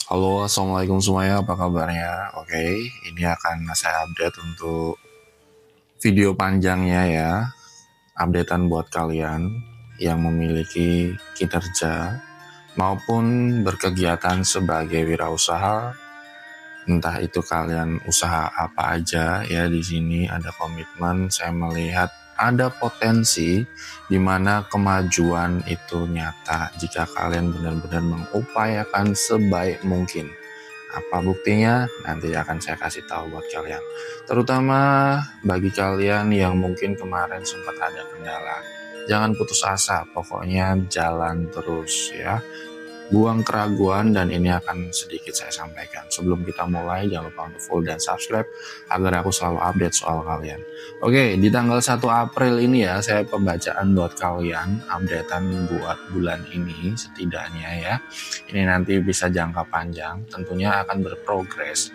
Halo, assalamualaikum semuanya. Apa kabarnya? Oke, ini akan saya update untuk video panjangnya ya. Updatean buat kalian yang memiliki kinerja maupun berkegiatan sebagai wirausaha. Entah itu kalian usaha apa aja ya, di sini ada komitmen. Saya melihat ada potensi di mana kemajuan itu nyata jika kalian benar-benar mengupayakan sebaik mungkin. Apa buktinya? Nanti akan saya kasih tahu buat kalian. Terutama bagi kalian yang mungkin kemarin sempat ada kendala. Jangan putus asa, pokoknya jalan terus ya. Buang keraguan, dan ini akan sedikit saya sampaikan. Sebelum kita mulai, jangan lupa untuk follow dan subscribe agar aku selalu update soal kalian. Oke, di tanggal 1 April ini ya, saya pembacaan buat kalian, updatean buat bulan ini setidaknya ya. Ini nanti bisa jangka panjang, tentunya akan berprogres.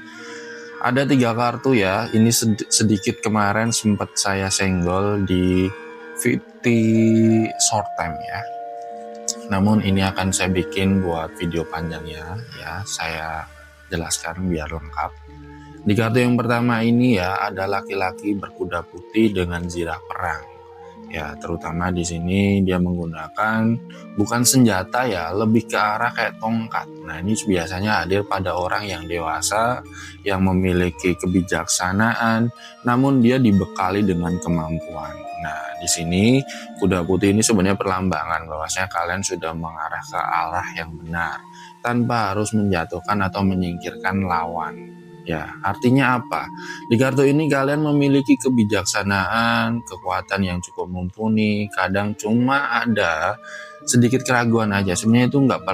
Ada 3 kartu ya, ini sedikit kemarin sempat saya senggol di VT short time ya. Namun ini akan saya bikin buat video panjangnya ya, saya jelaskan biar lengkap. Di kartu yang pertama ini ya, ada laki-laki berkuda putih dengan zirah perang. Ya, terutama di sini dia menggunakan bukan senjata ya, lebih ke arah kayak tongkat. Nah, ini biasanya hadir pada orang yang dewasa, yang memiliki kebijaksanaan, namun dia dibekali dengan kemampuan. Nah, di sini kuda putih ini sebenarnya perlambangan bahwasanya kalian sudah mengarah ke arah yang benar, tanpa harus menjatuhkan atau menyingkirkan lawan. Ya, artinya apa? Di kartu ini kalian memiliki kebijaksanaan, kekuatan yang cukup mumpuni. Kadang cuma ada sedikit keraguan aja. Sebenarnya itu nggak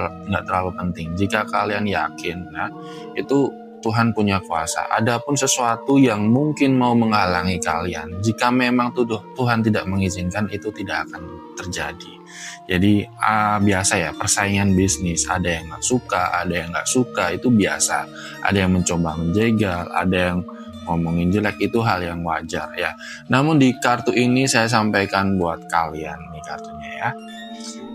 terlalu penting. Jika kalian yakin, nah itu Tuhan punya kuasa. Adapun sesuatu yang mungkin mau menghalangi kalian, jika memang Tuhan tidak mengizinkan, itu tidak akan terjadi. Jadi biasa ya, persaingan bisnis, ada yang nggak suka, ada yang nggak suka, itu biasa. Ada yang mencoba menjegal, ada yang ngomongin jelek, itu hal yang wajar ya. Namun di kartu ini saya sampaikan buat kalian nih kartunya ya.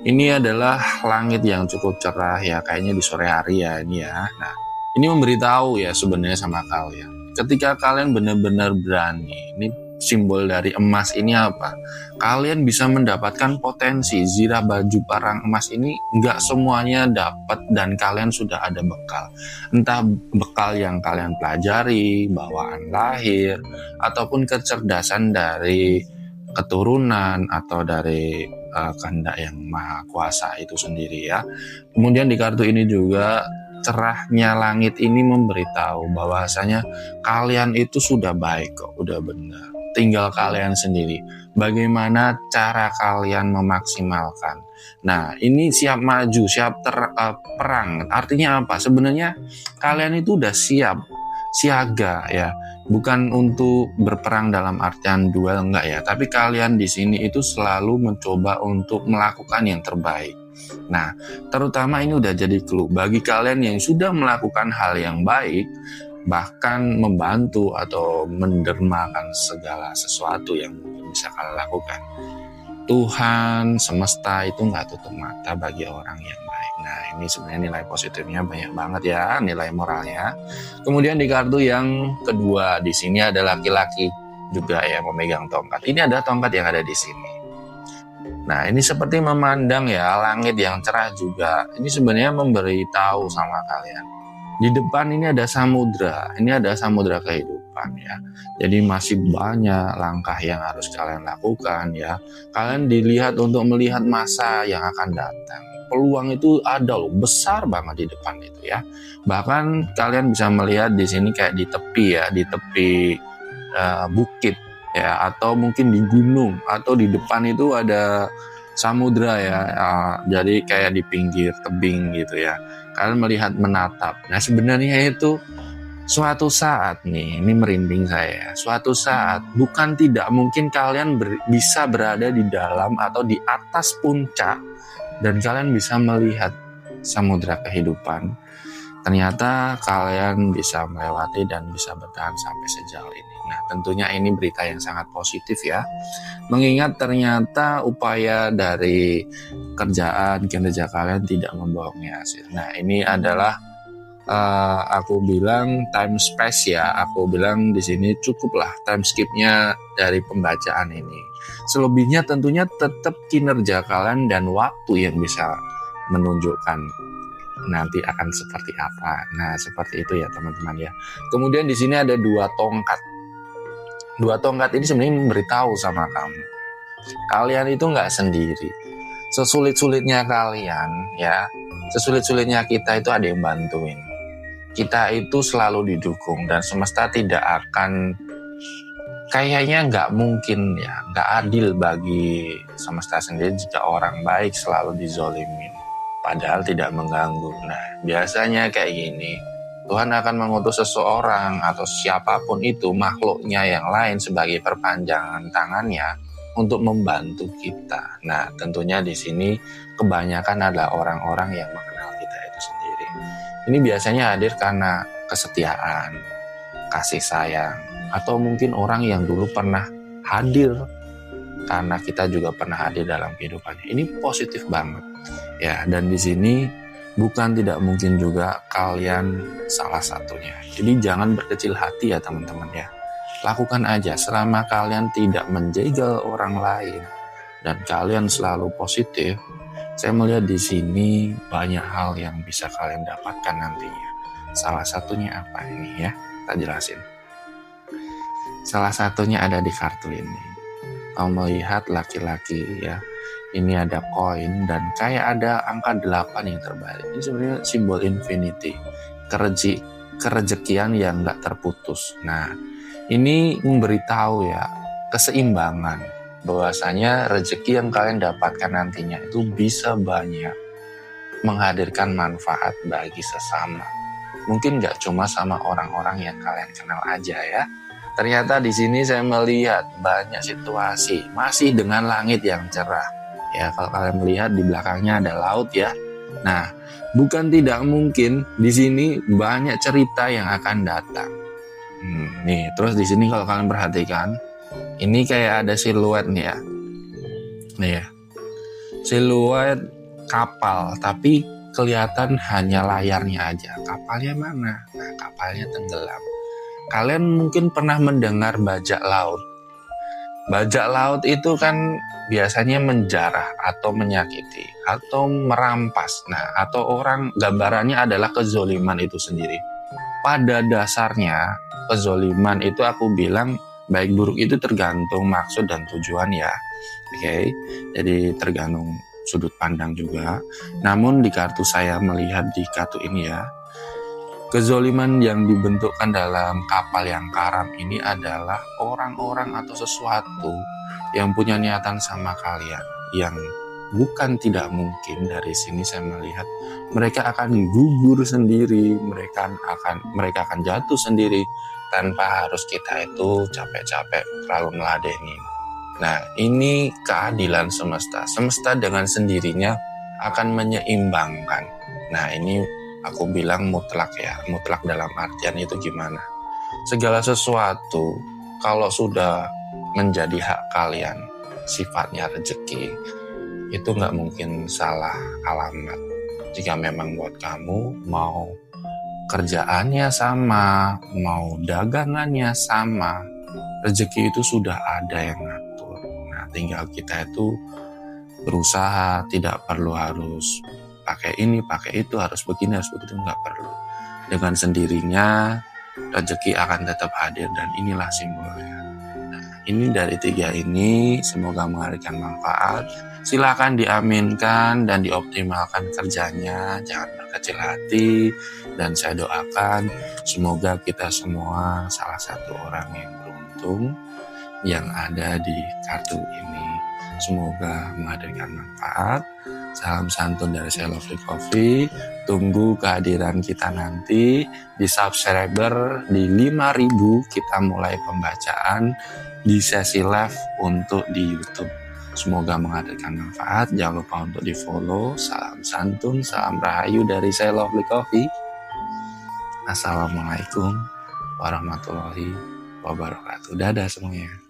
Ini adalah langit yang cukup cerah ya, kayaknya di sore hari ya ini ya. Nah, ini memberitahu ya sebenarnya sama kalian. Ketika kalian benar-benar berani, ini simbol dari emas ini apa? Kalian bisa mendapatkan potensi. Zirah baju parang emas ini nggak semuanya dapat, dan kalian sudah ada bekal. Entah bekal yang kalian pelajari, bawaan lahir, ataupun kecerdasan dari keturunan atau dari kehendak yang maha kuasa itu sendiri ya. Kemudian di kartu ini juga cerahnya langit ini memberitahu bahwasanya kalian itu sudah baik kok, udah benar. Tinggal kalian sendiri. Bagaimana cara kalian memaksimalkan. Nah, ini siap maju, siap perang. Artinya apa? Sebenarnya kalian itu udah siap, siaga ya. Bukan untuk berperang dalam artian duel, enggak ya. Tapi kalian di sini itu selalu mencoba untuk melakukan yang terbaik. Nah, terutama ini udah jadi clue bagi kalian yang sudah melakukan hal yang baik, bahkan membantu atau mendermakan segala sesuatu yang bisa kalian lakukan. Tuhan semesta itu nggak tutup mata bagi orang yang baik. Nah, ini sebenarnya nilai positifnya banyak banget ya, nilai moralnya. Kemudian di kartu yang kedua di sini ada laki-laki juga yang memegang tongkat. Ini ada tongkat yang ada di sini. Nah, ini seperti memandang ya langit yang cerah juga. Ini sebenarnya memberitahu sama kalian. Di depan ini ada samudra. Ini ada samudra kehidupan ya. Jadi masih banyak langkah yang harus kalian lakukan ya. Kalian dilihat untuk melihat masa yang akan datang. Peluang itu ada loh, besar banget di depan itu ya. Bahkan kalian bisa melihat di sini kayak di tepi ya, di tepi bukit ya, atau mungkin di gunung, atau di depan itu ada samudra ya, jadi kayak di pinggir tebing gitu ya. Kalian melihat menatap. Nah, sebenarnya itu suatu saat nih, ini merinding saya. Suatu saat, bukan tidak mungkin kalian bisa berada di dalam atau di atas puncak, dan kalian bisa melihat samudra kehidupan. Ternyata kalian bisa melewati dan bisa bertahan sampai sejauh ini. Nah, tentunya ini berita yang sangat positif ya. Mengingat ternyata upaya dari kerjaan, kinerja kalian tidak membohongi hasil. Nah, ini adalah aku bilang time space ya, aku bilang di sini cukuplah time skipnya dari pembacaan ini. Selebihnya tentunya tetap kinerja kalian dan waktu yang bisa menunjukkan nanti akan seperti apa. Nah, seperti itu ya teman-teman ya. Kemudian di sini ada 2 tongkat. 2 tongkat ini sebenarnya memberitahu sama kamu, kalian itu nggak sendiri. Sesulit-sulitnya kalian ya, sesulit-sulitnya kita itu ada yang bantuin. Kita itu selalu didukung dan semesta tidak akan, kayaknya nggak mungkin ya, nggak adil bagi semesta sendiri jika orang baik selalu dizolimin padahal tidak mengganggu. Nah, biasanya kayak gini, Tuhan akan mengutus seseorang atau siapapun itu, makhluknya yang lain sebagai perpanjangan tangannya untuk membantu kita. Nah, tentunya di sini kebanyakan adalah orang-orang yang mengenal kita itu sendiri. Ini biasanya hadir karena kesetiaan, kasih sayang, atau mungkin orang yang dulu pernah hadir karena kita juga pernah hadir dalam kehidupannya. Ini positif banget ya, dan di sini bukan tidak mungkin juga kalian salah satunya. Jadi jangan berkecil hati ya teman-teman ya. Lakukan aja selama kalian tidak menjegal orang lain dan kalian selalu positif. Saya melihat di sini banyak hal yang bisa kalian dapatkan nantinya. Salah satunya apa ini ya? Kita jelasin. Salah satunya ada di kartu ini. Kamu melihat laki-laki ya. Ini ada koin dan kayak ada angka 8 yang terbalik. Ini sebenarnya simbol infinity, kerejekian yang gak terputus. Nah, ini memberitahu ya keseimbangan, bahwasanya rezeki yang kalian dapatkan nantinya itu bisa banyak menghadirkan manfaat bagi sesama. Mungkin gak cuma sama orang-orang yang kalian kenal aja ya. Ternyata di sini saya melihat banyak situasi masih dengan langit yang cerah. Ya, kalau kalian melihat di belakangnya ada laut ya. Nah, bukan tidak mungkin di sini banyak cerita yang akan datang. Nih, terus di sini kalau kalian perhatikan, ini kayak ada siluet nih ya. Nih ya, siluet kapal, tapi kelihatan hanya layarnya aja. Kapalnya mana? Nah, kapalnya tenggelam. Kalian mungkin pernah mendengar bajak laut. Bajak laut itu kan biasanya menjarah atau menyakiti atau merampas. Nah, atau orang, gambarannya adalah kezoliman itu sendiri. Pada dasarnya kezoliman itu aku bilang baik buruk itu tergantung maksud dan tujuan ya. Oke, jadi tergantung sudut pandang juga. Namun di kartu saya melihat di kartu ini ya, kezoliman yang dibentukkan dalam kapal yang karam ini adalah orang-orang atau sesuatu yang punya niatan sama kalian, yang bukan tidak mungkin dari sini saya melihat mereka akan gugur sendiri, mereka akan jatuh sendiri tanpa harus kita itu capek-capek terlalu meladeni. Nah, ini keadilan semesta. Semesta dengan sendirinya akan menyeimbangkan. Nah, ini aku bilang mutlak ya, mutlak dalam artian itu gimana? Segala sesuatu kalau sudah menjadi hak kalian, sifatnya rezeki, itu nggak mungkin salah alamat. Jika memang buat kamu mau kerjaannya sama, mau dagangannya sama, rezeki itu sudah ada yang ngatur. Nah, tinggal kita itu berusaha, tidak perlu harus pakai ini, pakai itu, harus begini, harus begitu, nggak perlu. Dengan sendirinya rezeki akan tetap hadir dan inilah simbolnya. Nah, ini dari 3 ini semoga menghadirkan manfaat. Silakan diaminkan dan dioptimalkan kerjanya, jangan berkecil hati, dan saya doakan semoga kita semua salah satu orang yang beruntung yang ada di kartu ini. Semoga menghadirkan manfaat. Salam santun dari saya Lovely Coffee. Tunggu kehadiran kita nanti di subscriber di 5.000 kita mulai pembacaan di sesi live untuk di YouTube. Semoga menghadirkan manfaat. Jangan lupa untuk di follow. Salam santun, salam rahayu dari saya Lovely Coffee. Assalamualaikum warahmatullahi wabarakatuh. Dadah semuanya.